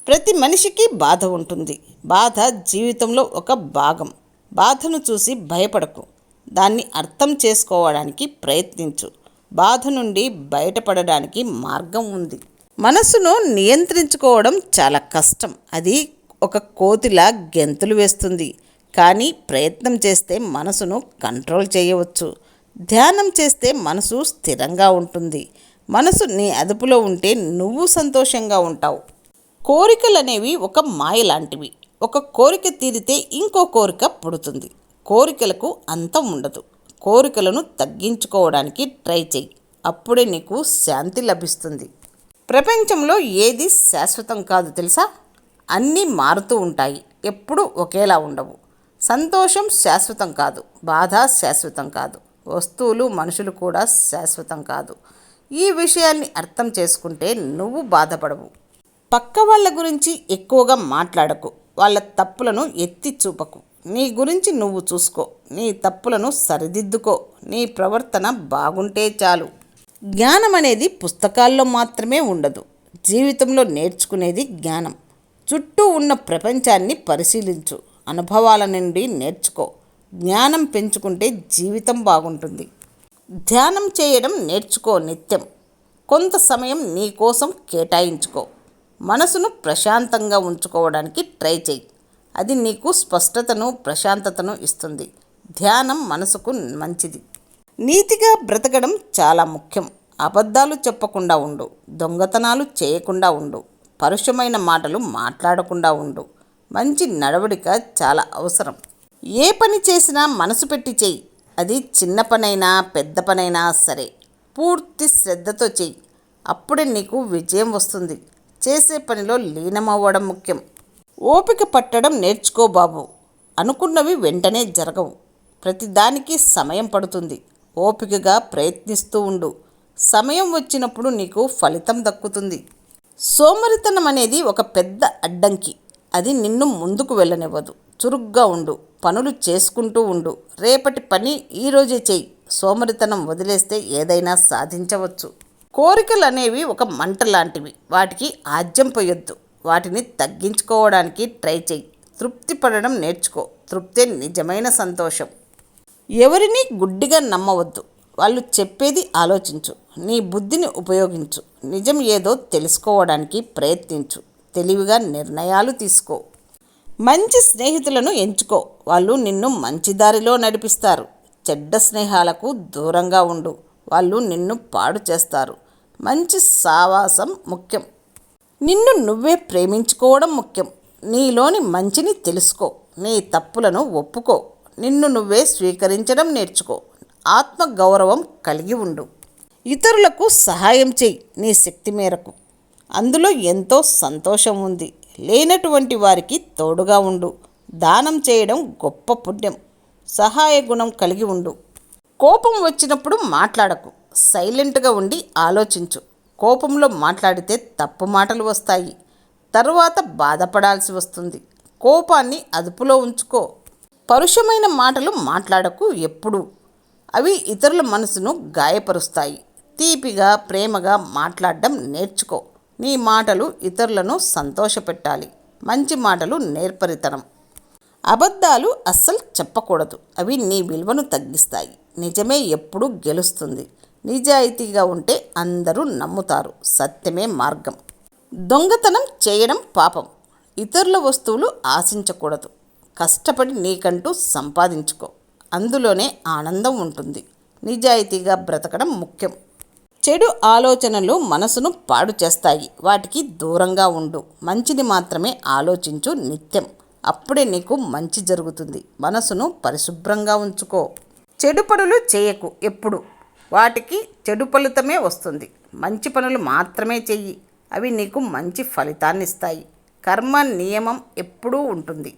ప్రతి మనిషికి బాధ ఉంటుంది. బాధ జీవితంలో ఒక భాగం. బాధను చూసి భయపడకు. దాన్ని అర్థం చేసుకోవడానికి ప్రయత్నించు. బాధ నుండి బయటపడడానికి మార్గం ఉంది. మనసును నియంత్రించుకోవడం చాలా కష్టం. అది ఒక కోతిలా గెంతులు వేస్తుంది. కానీ ప్రయత్నం చేస్తే మనసును కంట్రోల్ చేయవచ్చు. ధ్యానం చేస్తే మనసు స్థిరంగా ఉంటుంది. మనసు నీ అదుపులో ఉంటే నువ్వు సంతోషంగా ఉంటావు. కోరికలనేవి ఒక మాయ లాంటివి. ఒక కోరిక తీరితే ఇంకో కోరిక పుడుతుంది. కోరికలకు అంతం ఉండదు. కోరికలను తగ్గించుకోవడానికి ట్రై చెయ్యి. అప్పుడే నీకు శాంతి లభిస్తుంది. ప్రపంచంలో ఏది శాశ్వతం కాదు తెలుసా? అన్నీ మారుతూ ఉంటాయి. ఎప్పుడూ ఒకేలా ఉండవు. సంతోషం శాశ్వతం కాదు. బాధ శాశ్వతం కాదు. వస్తువులు మనుషులు కూడా శాశ్వతం కాదు. ఈ విషయాన్ని అర్థం చేసుకుంటే నువ్వు బాధపడవు. పక్క వాళ్ళ గురించి ఎక్కువగా మాట్లాడకు. వాళ్ళ తప్పులను ఎత్తి చూపకు. నీ గురించి నువ్వు చూసుకో. నీ తప్పులను సరిదిద్దుకో. నీ ప్రవర్తన బాగుంటే చాలు. జ్ఞానం అనేది పుస్తకాల్లో మాత్రమే ఉండదు. జీవితంలో నేర్చుకునేది జ్ఞానం. చుట్టూ ఉన్న ప్రపంచాన్ని పరిశీలించు. అనుభవాల నుండి నేర్చుకో. జ్ఞానం పెంచుకుంటే జీవితం బాగుంటుంది. ధ్యానం చేయడం నేర్చుకో. నిత్యం కొంత సమయం నీ కోసం కేటాయించుకో. మనసును ప్రశాంతంగా ఉంచుకోవడానికి ట్రై చెయ్యి. అది నీకు స్పష్టతను, ప్రశాంతతను ఇస్తుంది. ధ్యానం మనసుకు మంచిది. నీతిగా బ్రతకడం చాలా ముఖ్యం. అబద్ధాలు చెప్పకుండా ఉండు. దొంగతనాలు చేయకుండా ఉండు. పరుషమైన మాటలు మాట్లాడకుండా ఉండు. మంచి నడవడిక చాలా అవసరం. ఏ పని చేసినా మనసు పెట్టి చెయ్యి. అది చిన్న పనైనా పెద్ద పనైనా సరే పూర్తి శ్రద్ధతో చెయ్యి. అప్పుడే నీకు విజయం వస్తుంది. చేసే పనిలో లీనమవ్వడం ముఖ్యం. ఓపిక పట్టడం నేర్చుకో బాబు. అనుకున్నవి వెంటనే జరగవు. ప్రతిదానికి సమయం పడుతుంది. ఓపికగా ప్రయత్నిస్తూ ఉండు. సమయం వచ్చినప్పుడు నీకు ఫలితం దక్కుతుంది. సోమరితనం అనేది ఒక పెద్ద అడ్డంకి. అది నిన్ను ముందుకు వెళ్ళనివ్వదు. చురుగ్గా ఉండు. పనులు చేసుకుంటూ ఉండు. రేపటి పని ఈరోజే చెయ్యి. సోమరితనం వదిలేస్తే ఏదైనా సాధించవచ్చు. కోరికలు అనేవి ఒక మంట లాంటివి. వాటికి ఆజ్యం పోయొద్దు. వాటిని తగ్గించుకోవడానికి ట్రై చెయ్యి. తృప్తి పడడం నేర్చుకో. తృప్తే నిజమైన సంతోషం. ఎవరిని గుడ్డిగా నమ్మవద్దు. వాళ్ళు చెప్పేది ఆలోచించు. నీ బుద్ధిని ఉపయోగించు. నిజం ఏదో తెలుసుకోవడానికి ప్రయత్నించు. తెలివిగా నిర్ణయాలు తీసుకో. మంచి స్నేహితులను ఎంచుకో. వాళ్ళు నిన్ను మంచి దారిలో నడిపిస్తారు. చెడ్డ స్నేహాలకు దూరంగా ఉండు. వాళ్ళు నిన్ను పాడు చేస్తారు. మంచి సావాసం ముఖ్యం. నిన్ను నువ్వే ప్రేమించుకోవడం ముఖ్యం. నీలోని మంచిని తెలుసుకో. నీ తప్పులను ఒప్పుకో. నిన్ను నువ్వే స్వీకరించడం నేర్చుకో. ఆత్మగౌరవం కలిగి ఉండు. ఇతరులకు సహాయం చెయ్యి నీ శక్తి మేరకు. అందులో ఎంతో సంతోషం ఉంది. లేనటువంటి వారికి తోడుగా ఉండు. దానం చేయడం గొప్ప పుణ్యం. సహాయ గుణం కలిగి ఉండు. కోపం వచ్చినప్పుడు మాట్లాడకు. సైలెంట్గా ఉండి ఆలోచించు. కోపంలో మాట్లాడితే తప్పు మాటలు వస్తాయి. తరువాత బాధపడాల్సి వస్తుంది. కోపాన్ని అదుపులో ఉంచుకో. పరుషమైన మాటలు మాట్లాడకు ఎప్పుడూ. అవి ఇతరుల మనసును గాయపరుస్తాయి. తీపిగా, ప్రేమగా మాట్లాడడం నేర్చుకో. నీ మాటలు ఇతరులను సంతోషపెట్టాలి. మంచి మాటలు నేర్పరితనం. అబద్ధాలు అస్సలు చెప్పకూడదు. అవి నీ విలువను తగ్గిస్తాయి. నిజమే ఎప్పుడూ గెలుస్తుంది. నిజాయితీగా ఉంటే అందరూ నమ్ముతారు. సత్యమే మార్గం. దొంగతనం చేయడం పాపం. ఇతరుల వస్తువులు ఆశించకూడదు. కష్టపడి నీకంటూ సంపాదించుకో. అందులోనే ఆనందం ఉంటుంది. నిజాయితీగా బ్రతకడం ముఖ్యం. చెడు ఆలోచనలు మనసును పాడు చేస్తాయి. వాటికి దూరంగా ఉండు. మంచిని మాత్రమే ఆలోచించు నిత్యం. అప్పుడే నీకు మంచి జరుగుతుంది. మనసును పరిశుభ్రంగా ఉంచుకో. చెడు పనులు చేయకు ఎప్పుడు. వాటికి చెడు ఫలితమే వస్తుంది. మంచి పనులు మాత్రమే చెయ్యి. అవి నీకు మంచి ఫలితాన్ని ఇస్తాయి. కర్మ నియమం ఎప్పుడూ ఉంటుంది.